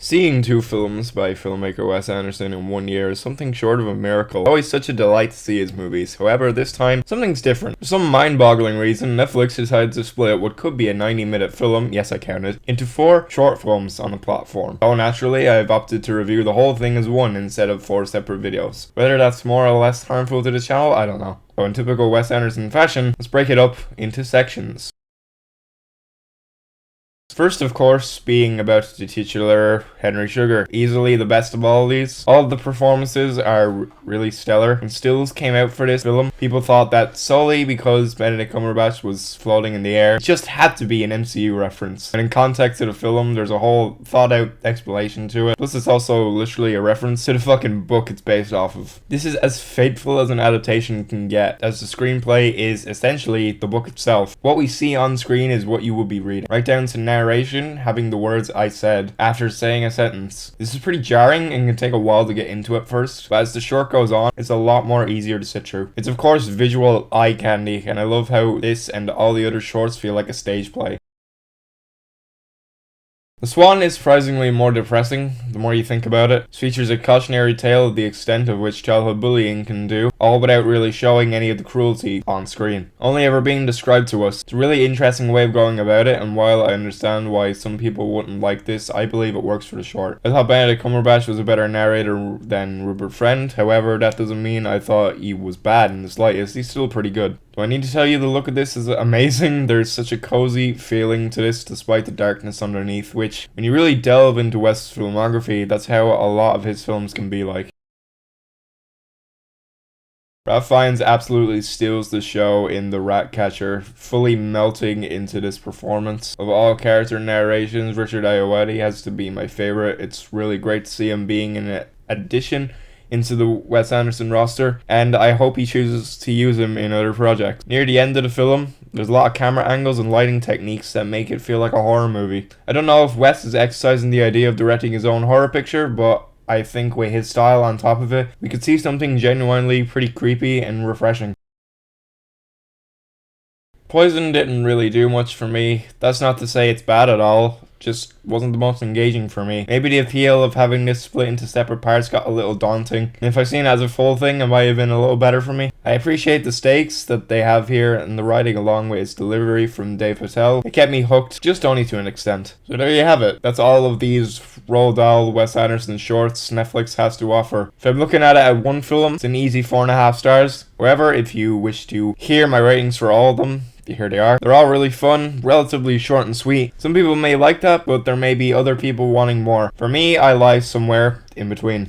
Seeing two films by filmmaker Wes Anderson in 1 year is something short of a miracle. Always such a delight to see his movies. However, this time, something's different. For some mind-boggling reason, Netflix decided to split what could be a 90-minute film, yes I counted, into 4 short films on the platform. So naturally, I've opted to review the whole thing as one instead of 4 separate videos. Whether that's more or less harmful to the channel, I don't know. So in typical Wes Anderson fashion, let's break it up into sections. First, of course, being about the titular Henry Sugar. Easily the best of all these. All of the performances are really stellar. When stills came out for this film, people thought that solely because Benedict Cumberbatch was floating in the air, it just had to be an MCU reference. And in context of the film, there's a whole thought-out explanation to it. Plus, it's also literally a reference to the fucking book it's based off of. This is as faithful as an adaptation can get, as the screenplay is essentially the book itself. What we see on screen is what you will be reading. Right down to narration, having the words "I said" after saying a sentence. This is pretty jarring and can take a while to get into at first, but as the short goes on, it's a lot more easier to sit through. It's of course visual eye candy, and I love how this and all the other shorts feel like a stage play. The Swan is surprisingly more depressing, the more you think about it. It features a cautionary tale of the extent of which childhood bullying can do, all without really showing any of the cruelty on screen. Only ever being described to us. It's a really interesting way of going about it, and while I understand why some people wouldn't like this, I believe it works for the short. I thought Benedict Cumberbatch was a better narrator than Rupert Friend, however, that doesn't mean I thought he was bad in the slightest. He's still pretty good. Do I need to tell you the look of this is amazing? There's such a cozy feeling to this despite the darkness underneath, which, when you really delve into Wes' filmography, that's how a lot of his films can be like. Ralph Fiennes absolutely steals the show in The Ratcatcher, fully melting into this performance. Of all character narrations, Richard Ayoade has to be my favorite. It's really great to see him being an addition into the Wes Anderson roster, and I hope he chooses to use him in other projects. Near the end of the film, there's a lot of camera angles and lighting techniques that make it feel like a horror movie. I don't know if Wes is exercising the idea of directing his own horror picture, but I think with his style on top of it, we could see something genuinely pretty creepy and refreshing. Poison didn't really do much for me. That's not to say it's bad at all, just wasn't the most engaging for me. Maybe the appeal of having this split into separate parts got a little daunting, and if I'd seen it as a full thing, it might have been a little better for me. I appreciate the stakes that they have here and the writing along with its delivery from Patel. It kept me hooked, just only to an extent. So there you have it. That's all of these Roald Dahl, Wes Anderson shorts Netflix has to offer. If I'm looking at it at one film, it's an easy 4.5 stars. However, if you wish to hear my ratings for all of them, here they are. They're all really fun, relatively short and sweet. Some people may like that, but there may be other people wanting more. For me, I lie somewhere in between.